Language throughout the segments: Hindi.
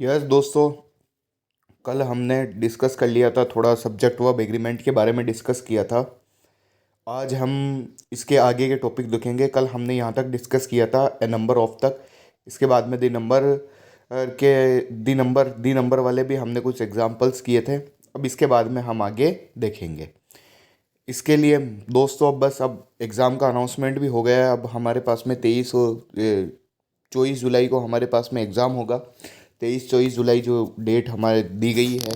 यस दोस्तों, कल हमने डिस्कस कर लिया था, थोड़ा सब्जेक्ट वर्ब एग्रीमेंट के बारे में डिस्कस किया था। आज हम इसके आगे के टॉपिक देखेंगे। कल हमने यहाँ तक डिस्कस किया था ए नंबर ऑफ तक। इसके बाद में दी नंबर वाले भी हमने कुछ एग्जांपल्स किए थे। अब इसके बाद में हम आगे देखेंगे। इसके लिए दोस्तों अब एग्ज़ाम का अनाउंसमेंट भी हो गया है। अब हमारे पास में 24 जुलाई को हमारे पास में एग्ज़ाम होगा। 23-24 जुलाई जो डेट हमारे दी गई है,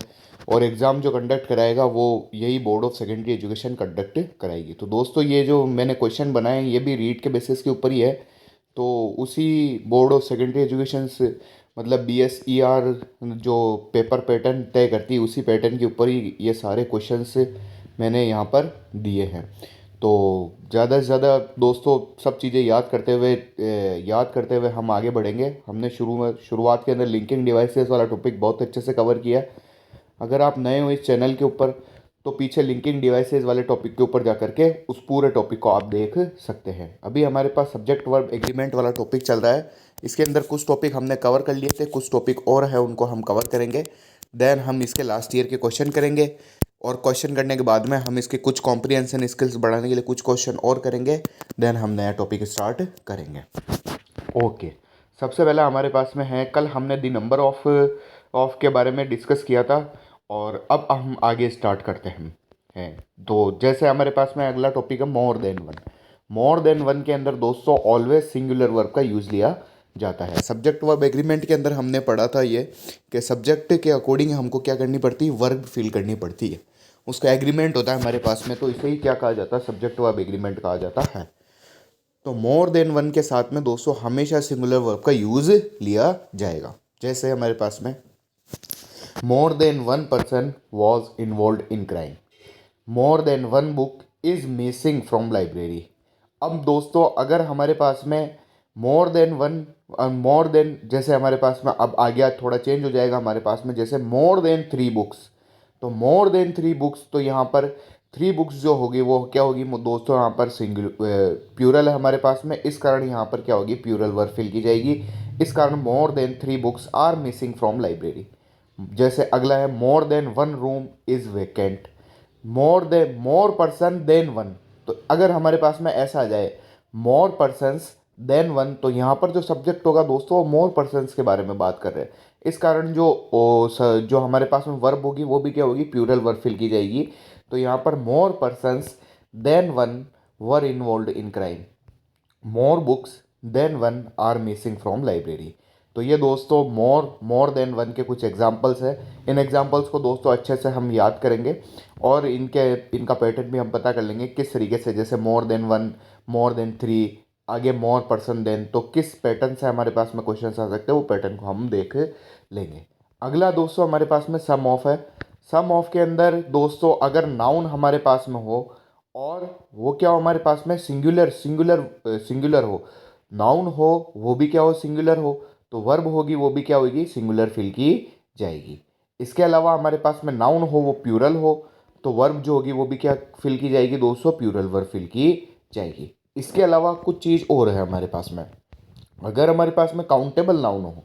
और एग्ज़ाम जो कंडक्ट कराएगा वो यही board of secondary education conduct कराएगी। तो दोस्तों, ये जो मैंने क्वेश्चन बनाए हैं ये भी रीड के बेसिस के ऊपर ही है। तो उसी बोर्ड ऑफ सेकेंडरी एजुकेशन से मतलब BSER जो पेपर पैटर्न तय करती है, उसी पैटर्न के ऊपर ही ये सारे क्वेश्चंस मैंने यहाँ पर दिए हैं। तो ज़्यादा से ज़्यादा दोस्तों सब चीज़ें याद करते हुए हम आगे बढ़ेंगे। हमने शुरुआत के अंदर लिंकिंग डिवाइसेस वाला टॉपिक बहुत अच्छे से कवर किया है। अगर आप नए हो इस चैनल के ऊपर तो पीछे लिंकिंग डिवाइसेस वाले टॉपिक के ऊपर जा करके उस पूरे टॉपिक को आप देख सकते हैं। अभी हमारे पास सब्जेक्ट वर्ब एग्रीमेंट वाला टॉपिक चल रहा है। इसके अंदर कुछ टॉपिक हमने कवर कर लिए थे, कुछ टॉपिक और है उनको हम कवर करेंगे। देन हम इसके लास्ट ईयर के क्वेश्चन करेंगे, और क्वेश्चन करने के बाद में हम इसके कुछ कॉम्प्रिहेंशन स्किल्स बढ़ाने के लिए कुछ क्वेश्चन और करेंगे। देन हम नया टॉपिक स्टार्ट करेंगे। ओके, सबसे पहले हमारे पास में है, कल हमने दी नंबर ऑफ के बारे में डिस्कस किया था, और अब हम आगे स्टार्ट करते हैं। तो जैसे हमारे पास में अगला टॉपिक है मोर देन वन। मोर देन वन के अंदर दोस्तों ऑलवेज सिंगुलर वर्ब का यूज़ लिया जाता है। सब्जेक्ट वर्ब एग्रीमेंट के अंदर हमने पढ़ा था ये कि सब्जेक्ट के अकॉर्डिंग हमको क्या करनी पड़ती है, वर्ब फिल करनी पड़ती है। उसका एग्रीमेंट होता है हमारे पास में, तो इसे ही क्या कहा जाता है, सब्जेक्ट वर्ब एग्रीमेंट कहा जाता है। तो मोर देन वन के साथ में दोस्तों हमेशा सिंगुलर वर्ब का यूज़ लिया जाएगा। जैसे हमारे पास में मोर than one person was involve in crime, more than one book is missing from library. अब दोस्तों अगर हमारे पास में मोर देन वन, मोर देन जैसे हमारे पास में अब आ गया, थोड़ा चेंज हो जाएगा हमारे पास में, जैसे मोर देन 3 बुक्स। तो मोर देन 3 बुक्स, तो यहाँ पर 3 बुक्स जो होगी वो क्या होगी दोस्तों, यहाँ पर सिंगल प्यूरल है हमारे पास में, इस कारण यहाँ पर क्या होगी, प्यूरल वर्ब फिल की जाएगी। इस कारण more than 3 books are missing from library. जैसे अगला है more than one room is vacant, more person than one. तो अगर हमारे पास में ऐसा आ जाए मोर पर्सन्स देन वन, तो यहाँ पर जो सब्जेक्ट होगा दोस्तों वो मोर पर्सन्स के बारे में बात कर रहे हैं। इस कारण जो हमारे पास में वर्ब होगी वो भी क्या होगी, प्यूरल वर्ब फिल की जाएगी। तो यहाँ पर more persons than one were involve in crime, more books than one are missing from library. तो ये दोस्तों मोर देन वन के कुछ एग्जांपल्स हैं। इन एग्जांपल्स को दोस्तों अच्छे से हम याद करेंगे, और इनका पैटर्न भी हम पता कर लेंगे किस तरीके से। जैसे मोर देन वन, मोर देन 3, आगे मोर पर्सन देन, तो किस पैटर्न से हमारे पास में क्वेश्चन आ सकते हैं वो पैटर्न को हम देख लेंगे। अगला दोस्तों हमारे पास में सम ऑफ है। सम ऑफ के अंदर दोस्तों अगर नाउन हमारे पास में हो और वो क्या हो हमारे पास में, सिंगुलर हो, नाउन हो वो भी क्या हो, सिंगुलर हो, तो वर्ब होगी वो भी क्या होगी, सिंगुलर फिल की जाएगी। इसके अलावा हमारे पास में नाउन हो वो प्यूरल हो, तो वर्ब जो होगी वो भी क्या फिल की जाएगी दोस्तों, प्यूरल वर्ब फिल की जाएगी। इसके अलावा कुछ चीज़ और है हमारे पास में। अगर हमारे पास में काउंटेबल नाउन हो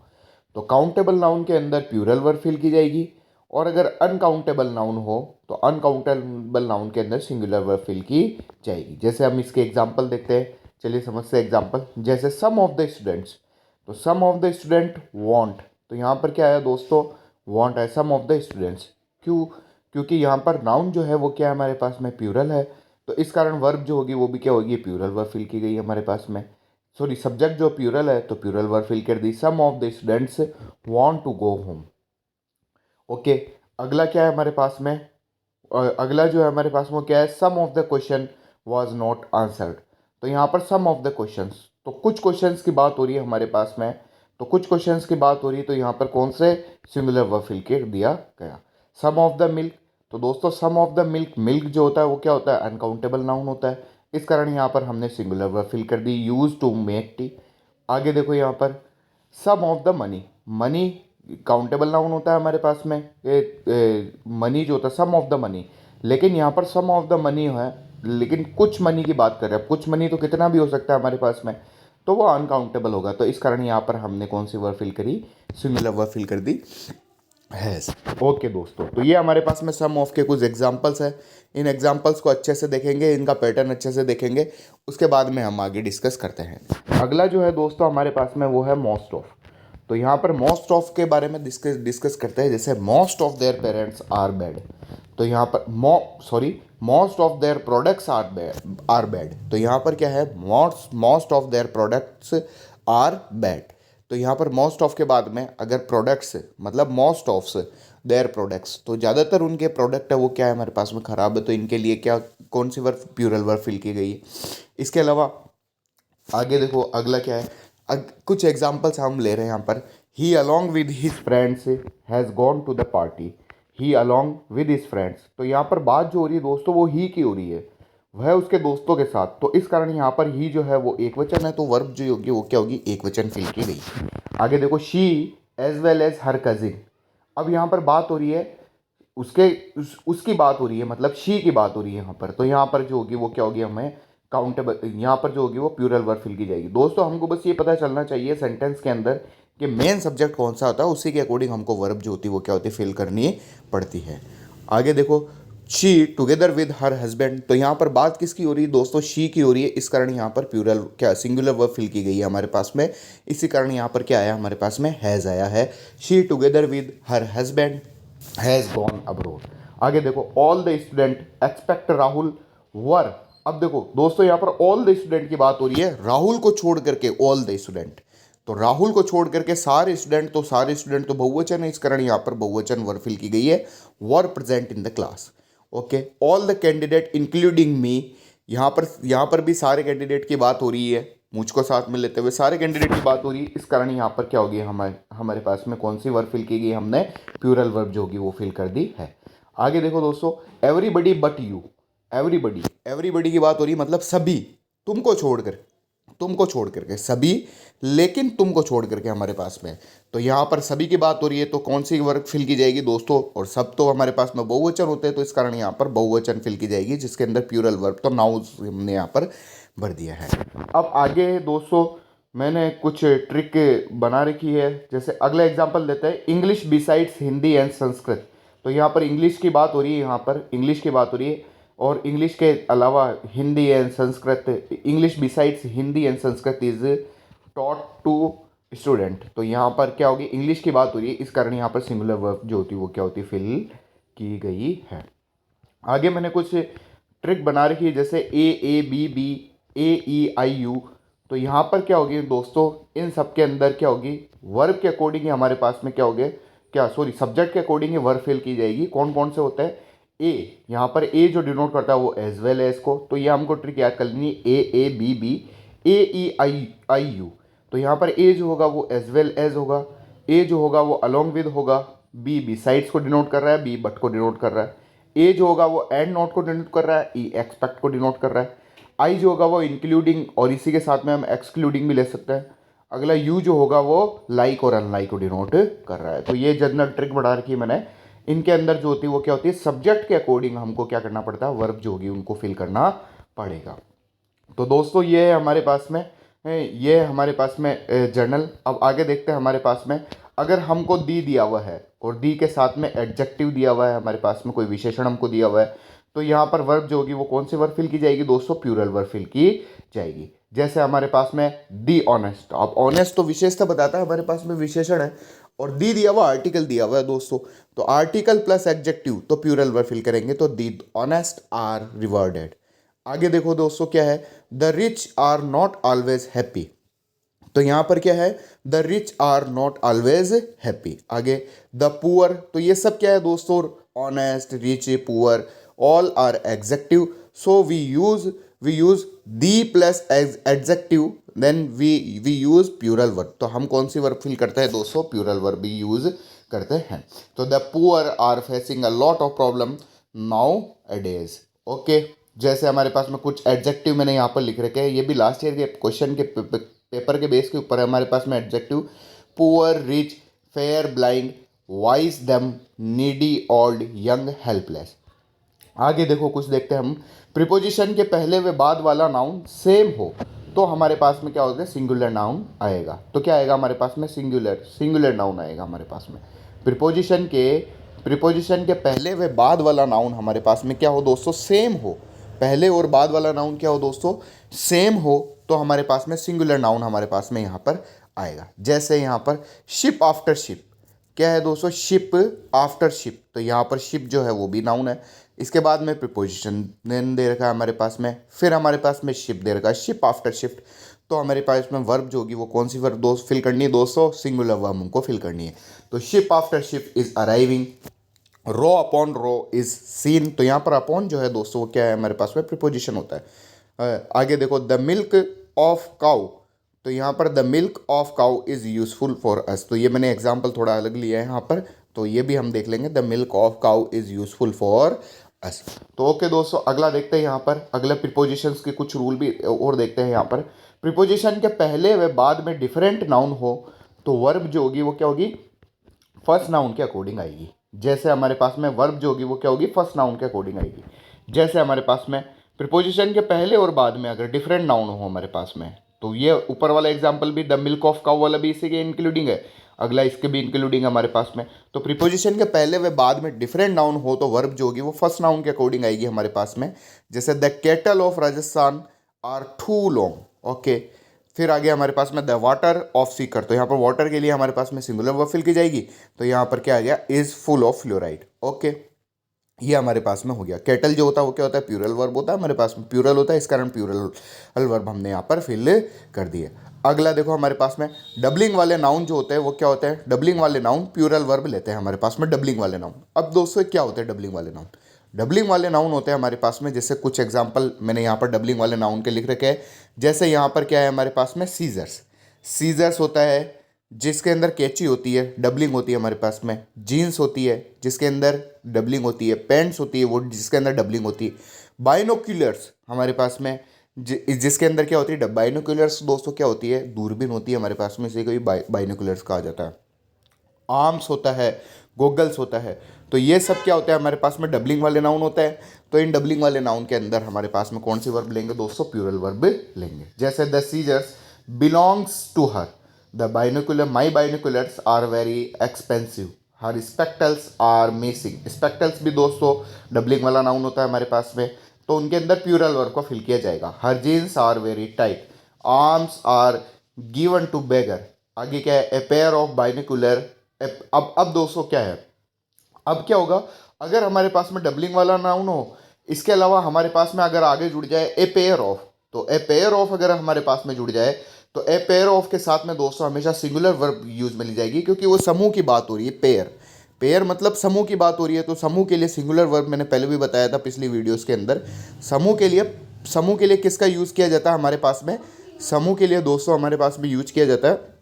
तो काउंटेबल नाउन के अंदर प्यूरल वर्ब फिल की जाएगी, और अगर अनकाउंटेबल नाउन हो तो अनकाउंटेबल नाउन के अंदर सिंगुलर वर्ब फिल की जाएगी। जैसे हम इसके एग्जांपल देखते हैं, चलिए समझते हैं एग्जांपल। जैसे सम ऑफ द स्टूडेंट्स, तो सम ऑफ द स्टूडेंट वांट, तो यहाँ पर क्या है दोस्तों, वांट है सम ऑफ द स्टूडेंट्स। क्यों, क्योंकि यहाँ पर नाउन जो है वो क्या है हमारे पास में, प्यूरल है, तो इस कारण वर्ब जो होगी वो भी क्या होगी, प्यूरल वर्ब फिल की गई है हमारे पास में। सॉरी, सब्जेक्ट जो प्यूरल है तो प्यूरल वर्ब फिल कर दी, some of the students want to go home. Okay, अगला क्या है हमारे पास में, अगला जो है हमारे पास में क्या है, some of the question was not answered. तो यहाँ पर सम ऑफ द क्वेश्चंस, तो कुछ क्वेश्चंस की बात हो रही है हमारे पास में, तो कुछ क्वेश्चंस की बात हो रही है, तो यहाँ पर कौन से सिमिलर वर्ब फिल कर दिया गया। सम ऑफ द मिल्क, तो दोस्तों सम ऑफ द मिल्क, मिल्क जो होता है वो क्या होता है, अनकाउंटेबल नाउन होता है, इस कारण यहाँ पर हमने सिंगुलर वर्ब फिल कर दी, यूज टू मेक टी। आगे देखो यहाँ पर some of the money, money countable noun होता है हमारे पास में, मनी जो होता है सम ऑफ द मनी, लेकिन यहाँ पर सम ऑफ द मनी है, लेकिन कुछ मनी की बात कर रहे हैं। कुछ मनी तो कितना भी हो सकता है हमारे पास में, तो वो अनकाउंटेबल होगा, तो इस कारण यहाँ पर हमने कौन सी वर्ब फिल करी, सिंगुलर वर्ब फिल कर दी हैज़। ओके दोस्तों, तो ये हमारे पास में सम ऑफ के कुछ एग्जांपल्स है। इन एग्जांपल्स को अच्छे से देखेंगे, इनका पैटर्न अच्छे से देखेंगे, उसके बाद में हम आगे डिस्कस करते हैं। अगला जो है दोस्तों हमारे पास में वो है मोस्ट ऑफ। तो यहाँ पर मोस्ट ऑफ के बारे में डिस्कस करते हैं। जैसे most of their parents are bad, तो यहाँ पर most of their products are bad. तो यहाँ पर क्या है, most of their products are bad. तो यहाँ पर मोस्ट ऑफ के बाद में अगर प्रोडक्ट्स मतलब मोस्ट ऑफ देयर प्रोडक्ट्स, तो ज़्यादातर उनके प्रोडक्ट है वो क्या है हमारे पास में ख़राब है, तो इनके लिए क्या कौन सी वर्ब, प्लूरल वर्ब फिल की गई है। इसके अलावा आगे देखो अगला क्या है, कुछ एग्जांपल्स हम ले रहे हैं यहाँ पर। He along with his friends has gone to the party. He along with his friends, तो यहाँ पर बात जो हो रही है दोस्तों वो ही की हो रही है, वह उसके दोस्तों के साथ। तो इस कारण यहाँ पर ही जो है वो एक वचन है, तो वर्ब जो होगी वो क्या होगी, एक वचन फिल की गई। आगे देखो she as well as her cousin. अब यहाँ पर बात हो रही है उसकी बात हो रही है, मतलब शी की बात हो रही है यहाँ पर। तो यहाँ पर जो होगी वो क्या होगी, हमें काउंटेबल, यहाँ पर जो होगी वो प्लूरल वर्ब फिल की जाएगी। दोस्तों हमको बस ये पता चलना चाहिए सेंटेंस के अंदर कि मेन सब्जेक्ट कौन सा होता है, उसी के अकॉर्डिंग हमको वर्ब जो होती है वो क्या होती है, फिल करनी पड़ती है। आगे देखो she together with her husband. तो यहाँ पर बात किसकी हो रही है दोस्तों, शी की हो रही है। इस कारण यहाँ पर प्लूरल क्या सिंगुलर वर्ब फिल की गई है हमारे पास में। इसी कारण यहाँ पर क्या आया हमारे पास में, हैज़ आया है। She together with her husband has gone abroad. आगे देखो all the student expect Rahul were. अब देखो दोस्तों यहाँ पर ऑल द स्टूडेंट की बात हो रही है, राहुल को छोड़ करके ऑल द स्टूडेंट। तो राहुल को छोड़ करके सारे स्टूडेंट, तो सारे स्टूडेंट तो बहुवचन है, इस कारण यहाँ पर बहुवचन वर्ब फिल की गई है, were present in the class. Okay, all the candidate including me. यहाँ पर भी सारे कैंडिडेट की बात हो रही है, मुझको साथ में लेते हुए सारे कैंडिडेट की बात हो रही है। इस कारण यहाँ पर क्या होगी, हमारे पास में कौन सी वर्ब फिल की गई, हमने प्लूरल वर्ब जो होगी वो फिल कर दी है। आगे देखो दोस्तों एवरीबडी बट यू। एवरीबडी की बात हो रही है, मतलब सभी, तुमको छोड़ करके सभी, लेकिन तुमको छोड़ करके हमारे पास में। तो यहाँ पर सभी की बात हो रही है, तो कौन सी वर्ब फिल की जाएगी दोस्तों, और सब तो हमारे पास में बहुवचन होते हैं, तो इस कारण यहाँ पर बहुवचन फिल की जाएगी, जिसके अंदर प्लूरल वर्ब तो नाउन हमने यहाँ पर भर दिया है। अब आगे दोस्तों मैंने कुछ ट्रिक बना रखी है। जैसे अगला एग्जांपल देते हैं, English besides Hindi and Sanskrit. तो यहाँ पर इंग्लिश की बात हो रही है, यहाँ पर इंग्लिश की बात हो रही है, और इंग्लिश के अलावा Hindi and Sanskrit, English besides Hindi and Sanskrit is taught to student. तो यहाँ पर क्या होगी, इंग्लिश की बात हो रही है, इस कारण यहाँ पर सिंगुलर वर्ब जो होती है वो क्या होती है, फिल की गई है। आगे मैंने कुछ ट्रिक बना रखी है, जैसे A B B, A E I U. तो यहाँ पर क्या होगी दोस्तों, इन सब के अंदर क्या होगी, वर्ब के अकॉर्डिंग ही हमारे पास में क्या होगे, सब्जेक्ट के अकॉर्डिंग ही वर्ब फिल की जाएगी। कौन कौन से होते हैं, ए, यहाँ पर ए जो डिनोट करता है वो एज वेल एज को, तो ये हमको ट्रिक याद कर लेनी है, A B B, A E I U. तो यहाँ पर ए जो होगा वो एज वेल एज होगा, ए जो होगा वो अलॉन्ग विद होगा, बी बिसाइड्स को डिनोट कर रहा है, बी बट को डिनोट कर रहा है, ए जो होगा वो एंड नॉट को डिनोट कर रहा है, ई एक्सपेक्ट को डिनोट कर रहा है, आई जो होगा वो इंक्लूडिंग, और इसी के साथ में हम एक्सक्लूडिंग भी ले सकते हैं। अगला यू जो होगा वो लाइक और अनलाइक को डिनोट कर रहा है। तो ये जनरल ट्रिक बढ़ा रखी है मैंने। इनके अंदर जो होती है वो क्या होती है, सब्जेक्ट के अकॉर्डिंग हमको क्या करना पड़ता है, वर्ब जो होगी उनको फिल करना पड़ेगा। तो दोस्तों ये है हमारे पास में, जर्नल। अब आगे देखते हैं हमारे पास में, अगर हमको दी दिया हुआ है और दी के साथ में एडजेक्टिव दिया हुआ है, हमारे पास में कोई विशेषण हमको दिया हुआ है, तो यहाँ पर वर्ब जो होगी वो कौन सी वर्ब फिल की जाएगी दोस्तों, प्लूरल वर्ब फिल की जाएगी। जैसे हमारे पास में दी ऑनेस्ट। अब ऑनेस्ट तो विशेषता बताता है, हमारे पास में विशेषण है, और दी दिया हुआ आर्टिकल दिया हुआ है दोस्तों, तो आर्टिकल प्लस एडजेक्टिव तो प्लूरल वर्ब फिल करेंगे, तो दी ऑनेस्ट आर रिवॉर्डेड। आगे देखो दोस्तों क्या है, the rich are not always happy. तो यहाँ पर क्या है, the rich are not always happy. आगे द पुअर, तो ये सब क्या है दोस्तों, honest, rich, poor, all are adjective, so we use the plus adjective, then we use plural verb. तो हम कौन सी वर्ब फिल करते हैं दोस्तों, प्लूरल वर्ब भी यूज करते हैं। तो the poor are facing a lot of problem nowadays. Okay, जैसे हमारे पास में कुछ एडजेक्टिव मैंने यहाँ पर लिख रखे हैं, ये भी लास्ट ईयर के क्वेश्चन के पेपर के बेस के ऊपर है हमारे पास में adjective. Poor, rich, fair, blind, wise, दम, नीडी, ओल्ड, यंग, हेल्पलेस। आगे देखो कुछ देखते हैं हम, प्रीपोजिशन के पहले व बाद वाला नाउन सेम हो, तो हमारे पास में क्या होगा, सिंगुलर नाउन आएगा। तो क्या आएगा हमारे पास में, सिंगुलर नाउन आएगा हमारे पास में। प्रीपोजिशन के पहले व बाद वाला नाउन हमारे पास में क्या हो दोस्तों, सेम हो। पहले और बाद वाला नाउन क्या हो दोस्तों, सेम हो, तो हमारे पास में सिंगुलर नाउन हमारे पास में यहाँ पर आएगा। जैसे यहाँ पर शिप आफ्टर शिप, क्या है दोस्तों, शिप आफ्टर शिप, तो यहाँ पर शिप जो है वो भी नाउन है। इसके बाद में प्रीपोजिशन दे रखा है हमारे पास में, फिर हमारे पास में शिप दे रखा है, शिप आफ्टर शिफ्ट। तो हमारे पास में वर्ब जो होगी वो कौन सी वर्ब दोस्त फिल करनी है दोस्तों, सिंगुलर वर्ब हमको फिल करनी है। तो ship after ship is arriving, rho upon rho is seen. तो यहाँ पर अपॉन जो है दोस्तों वो क्या है हमारे पास में, प्रीपोजिशन होता है। आगे देखो, द मिल्क ऑफ काउ, तो यहाँ पर the milk of cow is useful for us. तो ये मैंने एग्जाम्पल थोड़ा अलग लिया है यहाँ पर, तो ये भी हम देख लेंगे, the milk of cow is useful for us. तो ओके दोस्तों, अगला देखते हैं यहाँ पर, अगले प्रीपोजिशंस के कुछ रूल भी और देखते हैं यहाँ पर। प्रीपोजिशन के पहले व बाद में डिफरेंट नाउन हो तो वर्ब जो होगी वो क्या होगी, फर्स्ट नाउन के अकॉर्डिंग आएगी। जैसे हमारे पास में वर्ब जो होगी वो क्या होगी, फर्स्ट नाउन के अकॉर्डिंग आएगी। जैसे हमारे पास में प्रीपोजिशन के पहले और बाद में अगर डिफरेंट नाउन हो हमारे पास में, तो ये ऊपर वाला एग्जाम्पल भी, द मिल्क ऑफ काउ वाला भी इसी के इंक्लूडिंग है, अगला इसके भी इंक्लूडिंग हमारे पास में। तो प्रीपोजिशन के पहले व बाद में डिफरेंट नाउन हो तो वर्ब जो होगी वो फर्स्ट नाउन के अकॉर्डिंग आएगी हमारे पास में। जैसे the cattle of Rajasthan are too long, okay. फिर आगे हमारे पास में द वाटर ऑफ सीकर, तो यहाँ पर वाटर के लिए हमारे पास में सिंगुलर वर्ब फिल की जाएगी, तो यहाँ पर क्या आ गया, is full of fluoride, okay. ये हमारे पास में हो गया। कैटल जो होता है वो क्या होता है, प्यूरल वर्ब होता है हमारे पास में, प्यूरल होता है, इस कारण प्यूरल वर्ब हमने यहाँ पर फिल कर दिए। अगला देखो हमारे पास में डबलिंग वाले नाउन जो होते हैं वो क्या होते हैं, डबलिंग वाले नाउन प्यूरल वर्ब लेते हैं हमारे पास में, डबलिंग वाले नाउन। अब दोस्तों क्या होते हैं डबलिंग वाले नाउन, डबलिंग वाले नाउन होते हैं हमारे पास में, जैसे कुछ एग्जांपल मैंने यहाँ पर डबलिंग वाले नाउन के लिख रखे हैं। जैसे यहाँ पर क्या है हमारे पास में, सीजर्स होता है जिसके अंदर कैची होती है, डबलिंग होती है हमारे पास में। जीन्स होती है जिसके अंदर डबलिंग होती है। पैंट्स होती है वो जिसके अंदर डबलिंग होती है। बाइनोक्यूलर्स हमारे पास में जिसके अंदर क्या होती है, बाइनोक्यूलर्स दोस्तों क्या होती है, दूरबीन होती है हमारे पास में, इसे कोई बाइनोक्यूलर्स कहा जाता है। आर्म्स होता है, गोगल्स होता है। तो ये सब क्या होता है हमारे पास में, डबलिंग वाले नाउन होता है। तो इन डबलिंग वाले नाउन के अंदर हमारे पास में कौन सी वर्ब लेंगे दोस्तों, प्यूरल वर्ब लेंगे। जैसे the scissors belongs to her, the binocular my binoculars are very expensive, her spectacles are missing. Spectacles भी दोस्तों डबलिंग वाला नाउन होता है हमारे पास में, तो उनके अंदर प्यूरल वर्ब को फिल किया जाएगा। Her jeans are very tight, arms are given to beggar. आगे क्या है, ए पेयर ऑफ बाइनोकुलर। अब दोस्तों क्या है, अब क्या होगा, अगर हमारे पास में डबलिंग वाला नाउन हो, इसके अलावा हमारे पास में अगर आगे जुड़ जाए ए पेयर ऑफ, तो ए पेयर ऑफ अगर हमारे पास में जुड़ जाए तो ए पेयर ऑफ के साथ में दोस्तों हमेशा सिंगुलर वर्ब यूज में ली जाएगी, क्योंकि वो समूह की बात हो रही है। पेयर मतलब समूह की बात हो रही है, तो समूह के लिए सिंगुलर वर्ब मैंने पहले भी बताया था पिछली वीडियोस के अंदर। समूह के लिए किसका यूज़ किया जाता है हमारे पास में, समूह के लिए दोस्तों हमारे पास में यूज किया जाता है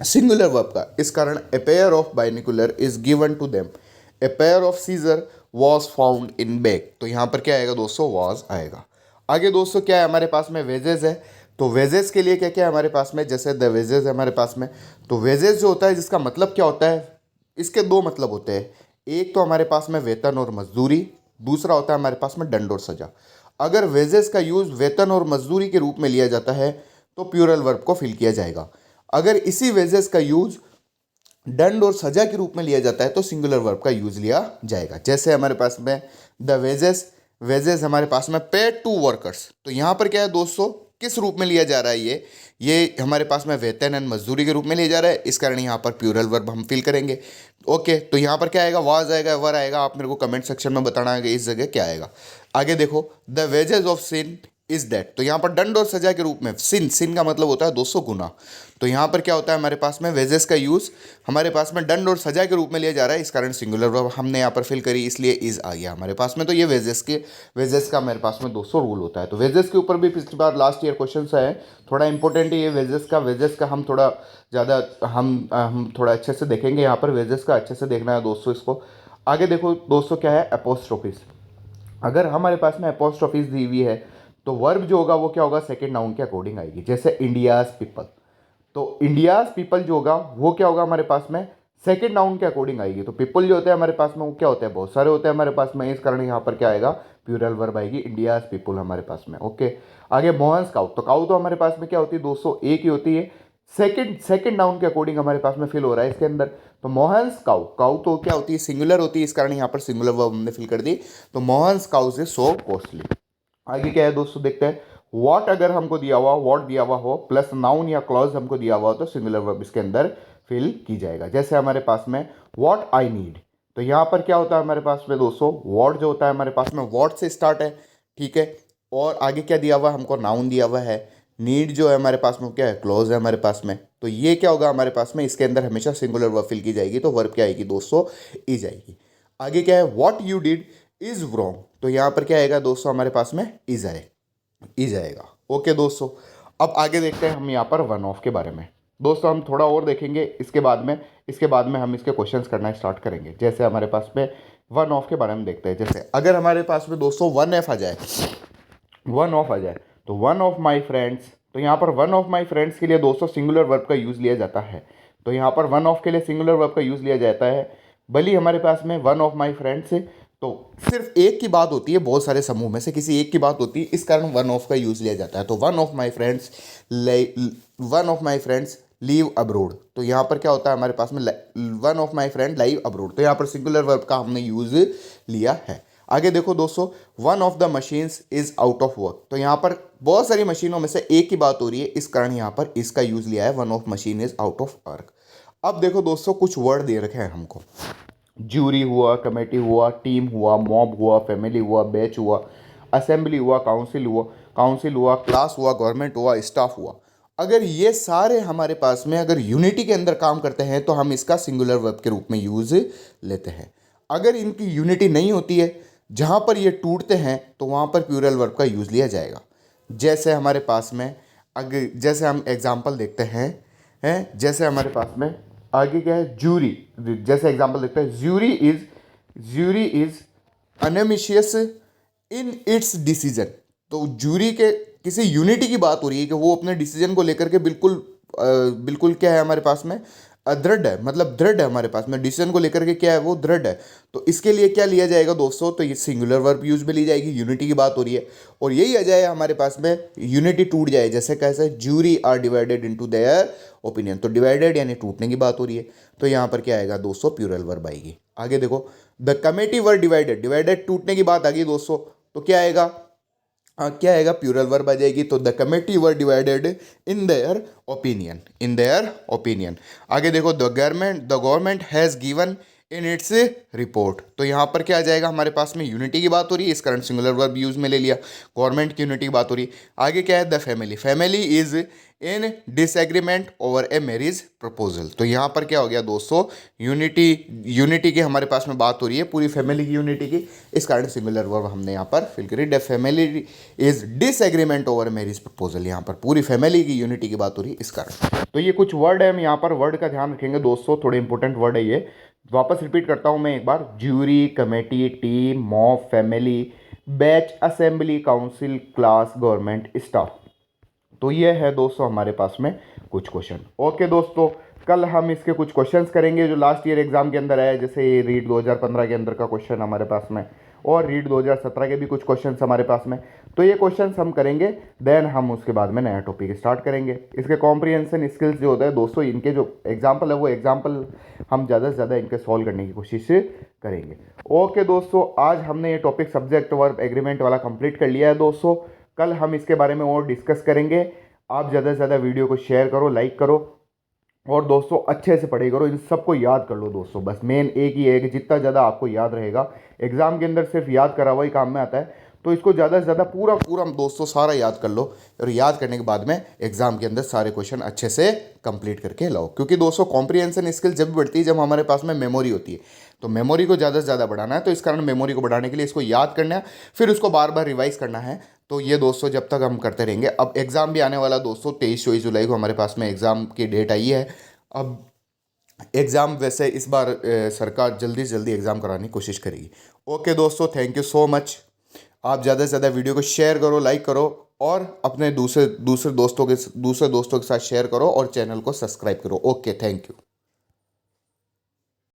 सिंगुलर वर्ब का। इस कारण a pair of binocular is given to them, a pair of scissor was found in bag. तो यहाँ पर क्या आएगा दोस्तों, वॉज आएगा। आगे दोस्तों क्या है हमारे पास में, वेजेस है। तो वेजेस के लिए क्या क्या है हमारे पास में, जैसे द वेजेस है हमारे पास में। तो वेजेस जो होता है जिसका मतलब क्या होता है, इसके दो मतलब होते हैं। एक तो हमारे पास में वेतन और मजदूरी, दूसरा होता है हमारे पास में दंड और सजा। अगर वेजेस का यूज़ वेतन और मजदूरी के रूप में लिया जाता है तो प्यूरल वर्ब को फिल किया जाएगा। अगर इसी वेजेस का यूज़ दंड और सजा के रूप में लिया जाता है तो सिंगुलर वर्ब का यूज लिया जाएगा। जैसे हमारे पास में द वेजेस हमारे पास में पेड टू वर्कर्स। तो यहाँ पर क्या है दोस्तों, किस रूप में लिया जा रहा है, ये हमारे पास में वेतन एंड मजदूरी के रूप में लिया जा रहा है, इस कारण यहाँ पर प्यूरल वर्ब हम फिल करेंगे। ओके, तो यहाँ पर क्या आएगा, वाज आएगा, वर आएगा। आप मेरे को कमेंट सेक्शन में बताना है इस जगह क्या आएगा। आगे देखो, the wages of sin is that. तो यहाँ पर दंड और सजा के रूप में, सिन का मतलब होता है दोस्तों गुनाह। तो यहाँ पर क्या होता है हमारे पास में, वेजेस का यूज़ हमारे पास में दंड और सजा के रूप में लिया जा रहा है, इस कारण सिंगुलर वर्ब हमने यहाँ पर फिल करी, इसलिए इज आ गया हमारे पास में। तो ये वेजेस का मेरे पास में दोस्तों रूल होता है। तो वेजेस के ऊपर भी पिछली बार लास्ट ईयर क्वेश्चन आए, थोड़ा इंपॉर्टेंट है ये वेजेस का हम थोड़ा ज़्यादा हम थोड़ा अच्छे से देखेंगे यहाँ पर। वेजेस का अच्छे से देखना है दोस्तों इसको। आगे देखो दोस्तों क्या है, अपोस्ट्रोफिस। अगर हमारे पास में अपोस्ट्रोफिस दी हुई है तो वर्ब जो होगा वो क्या होगा, सेकंड नाउन के अकॉर्डिंग आएगी। जैसे इंडियाज पीपल, तो इंडियाज पीपल जो होगा वो क्या होगा हमारे पास में, सेकंड नाउन के अकॉर्डिंग आएगी। तो पीपल जो होते हैं हमारे पास में वो क्या होते हैं, बहुत सारे होते हैं हमारे पास में, इस कारण यहाँ पर क्या आएगा, प्लूरल वर्ब आएगी, इंडियाज पीपल हमारे पास में। ओके, आगे मोहन्स काउ, तो काउ तो हमारे पास में क्या होती है दोस्तों, एक ही होती है। सेकंड नाउन के अकॉर्डिंग हमारे पास में फिल हो रहा है इसके अंदर। तो मोहन्स काउ, काउ तो क्या होती है, सिंगुलर होती है, इस कारण यहाँ पर सिंगुलर वर्ब हमने फिल कर दी। तो Mohan's cows is so costly. आगे क्या है दोस्तों, देखते हैं। व्हाट अगर हमको दिया हुआ, व्हाट दिया हुआ हो प्लस नाउन या क्लॉज हमको दिया हुआ हो तो सिंगुलर वर्ब इसके अंदर फिल की जाएगा। जैसे हमारे पास में व्हाट आई नीड, तो यहाँ पर क्या होता है हमारे पास में दोस्तों, व्हाट जो होता है हमारे पास में व्हाट से स्टार्ट है, ठीक है। और आगे क्या दिया हुआ है हमको, नाउन दिया हुआ है। नीड जो है हमारे पास में क्या है, क्लॉज है हमारे पास में। तो ये क्या होगा हमारे पास में, इसके अंदर हमेशा सिंगुलर वर्ब फिल की जाएगी। तो वर्ब क्या आएगी दोस्तों, इज आएगी। आगे क्या है, what you did is wrong, तो यहाँ पर क्या आएगा दोस्तों हमारे पास में, इज आएगा। ओके दोस्तों, अब आगे देखते हैं हम यहाँ पर वन ऑफ के बारे में। दोस्तों हम थोड़ा और देखेंगे इसके बाद में हम इसके क्वेश्चंस करना स्टार्ट करेंगे। जैसे हमारे पास में वन ऑफ के बारे में देखते हैं। जैसे अगर हमारे पास में दोस्तों वन ऑफ आ जाए तो वन ऑफ माई फ्रेंड्स, तो यहाँ पर वन ऑफ माई फ्रेंड्स के लिए दोस्तों सिंगुलर वर्ब का यूज़ लिया जाता है। तो यहाँ पर वन ऑफ के लिए सिंगुलर वर्ब का यूज़ लिया जाता है। भले हमारे पास में वन ऑफ माई फ्रेंड्स, तो सिर्फ एक की बात होती है, बहुत सारे समूह में से किसी एक की बात होती है, इस कारण वन ऑफ का यूज़ लिया जाता है। तो one of my friends leave abroad, तो यहाँ पर क्या होता है हमारे पास में, one of my friend live abroad, तो यहाँ पर सिंगुलर वर्ब का हमने यूज़ लिया है। आगे देखो दोस्तों, one of the machines is out of work, तो यहाँ पर बहुत सारी मशीनों में से एक की बात हो रही है, इस कारण यहाँ पर इसका यूज़ लिया है, one of machine is out of work. अब देखो दोस्तों, कुछ वर्ड दे रखे हैं हमको, ज्यूरी हुआ, कमेटी हुआ, टीम हुआ, मॉब हुआ, फैमिली हुआ, बैच हुआ, असेंबली हुआ, काउंसिल हुआ, क्लास हुआ, गवर्नमेंट हुआ, स्टाफ हुआ। अगर ये सारे हमारे पास में अगर यूनिटी के अंदर काम करते हैं तो हम इसका सिंगुलर वर्ब के रूप में यूज़ लेते हैं। अगर इनकी यूनिटी नहीं होती है, जहाँ पर ये टूटते हैं, तो वहाँ पर प्लूरल वर्ब का यूज़ लिया जाएगा। जैसे हमारे पास में अगर जैसे हम एग्जाम्पल देखते हैं जैसे हमारे पास में आगे क्या है, ज्यूरी, जैसे एग्जांपल देखते हैं, jury is unambitious in its decision. तो ज्यूरी के किसी यूनिटी की बात हो रही है कि वो अपने डिसीजन को लेकर के बिल्कुल क्या है हमारे पास में, दृढ़ है, मतलब दृढ़ है हमारे पास में, डिसीजन को लेकर के क्या है वो दृढ़ है। तो इसके लिए क्या लिया जाएगा दोस्तों, तो ये सिंगुलर वर्ब यूज में ली जाएगी, यूनिटी की बात हो रही है। और यही आ जाए हमारे पास में, यूनिटी टूट जाए, जैसे कैसे, jury are divided into their opinion, तो डिवाइडेड यानी टूटने की बात हो रही है, तो यहाँ पर क्या आएगा दोस्तों, प्लूरल वर्ब आएगी। आगे देखो, द कमेटी वर डिवाइडेड टूटने की बात आ गई दोस्तों, तो क्या आएगा, क्या आएगा, प्लूरल वर्ब आ जाएगी। तो the committee were divided in their opinion. आगे देखो, the government has given in its report, तो यहाँ पर क्या आ जाएगा हमारे पास में, यूनिटी की बात हो रही है, इस कारण सिंगुलर वर्ब यूज में ले लिया, गवर्नमेंट की यूनिटी की बात हो रही है। आगे क्या है, the family is in disagreement over a marriage proposal, तो यहाँ पर क्या हो गया दोस्तों, यूनिटी की हमारे पास में बात हो रही है, पूरी फैमिली की यूनिटी की, इस कारण सिंगुलर वर्ब हमने यहाँ पर फिल करी। The family is disagreement over marriage proposal, यहाँ पर पूरी फैमिली की यूनिटी की बात हो रही है, इस कारण। तो ये कुछ वर्ड है, हम यहाँ पर वर्ड का ध्यान रखेंगे दोस्तों, थोड़े इंपॉर्टेंट वर्ड है ये। वापस रिपीट करता हूँ मैं एक बार, jury, committee, team, mob, family, batch, assembly, council, class, government, staff. तो ये है दोस्तों हमारे पास में कुछ क्वेश्चन। ओके दोस्तों, कल हम इसके कुछ क्वेश्चंस करेंगे जो लास्ट ईयर एग्जाम के अंदर आया, जैसे ये रीड 2015 के अंदर का क्वेश्चन हमारे पास में, और रीड 2017 के भी कुछ क्वेश्चंस हमारे पास में। तो ये क्वेश्चंस हम करेंगे, देन हम उसके बाद में नया टॉपिक स्टार्ट करेंगे। इसके कॉम्प्रिहेंशन स्किल्स जो होता है दोस्तों, इनके जो एग्जाम्पल है वो एग्जाम्पल हम ज़्यादा से ज़्यादा इनके सॉल्व करने की कोशिश करेंगे। ओके दोस्तों, आज हमने ये टॉपिक सब्जेक्ट वर्ब एग्रीमेंट वाला कंप्लीट कर लिया है दोस्तों। कल हम इसके बारे में और डिस्कस करेंगे। आप ज़्यादा से ज़्यादा वीडियो को शेयर करो, लाइक करो, और दोस्तों अच्छे से पढ़ाई करो, इन सबको याद कर लो दोस्तों। बस मेन एक ही है कि जितना ज़्यादा आपको याद रहेगा, एग्ज़ाम के अंदर सिर्फ याद करा हुआ ही काम में आता है, तो इसको ज़्यादा से ज़्यादा पूरा दोस्तों सारा याद कर लो, और याद करने के बाद में एग्जाम के अंदर सारे क्वेश्चन अच्छे से कंप्लीट करके लाओ। क्योंकि दोस्तों कॉम्प्रिहेंशन स्किल जब बढ़ती है जब हमारे पास में मेमोरी होती है, तो मेमोरी को ज़्यादा से ज़्यादा बढ़ाना है, तो इस कारण मेमोरी को बढ़ाने के लिए इसको याद करना है, फिर उसको बार बार रिवाइज करना है। तो ये दोस्तों जब तक हम करते रहेंगे, अब एग्ज़ाम भी आने वाला दोस्तों, 23-24 जुलाई को हमारे पास में एग्ज़ाम की डेट आई है। अब एग्ज़ाम वैसे इस बार सरकार जल्दी से जल्दी एग्ज़ाम कराने की कोशिश करेगी। ओके दोस्तों, थैंक यू सो मच। आप ज़्यादा से ज़्यादा वीडियो को शेयर करो, लाइक करो, और अपने दूसरे दोस्तों के साथ शेयर करो, और चैनल को सब्सक्राइब करो। Okay, thank you.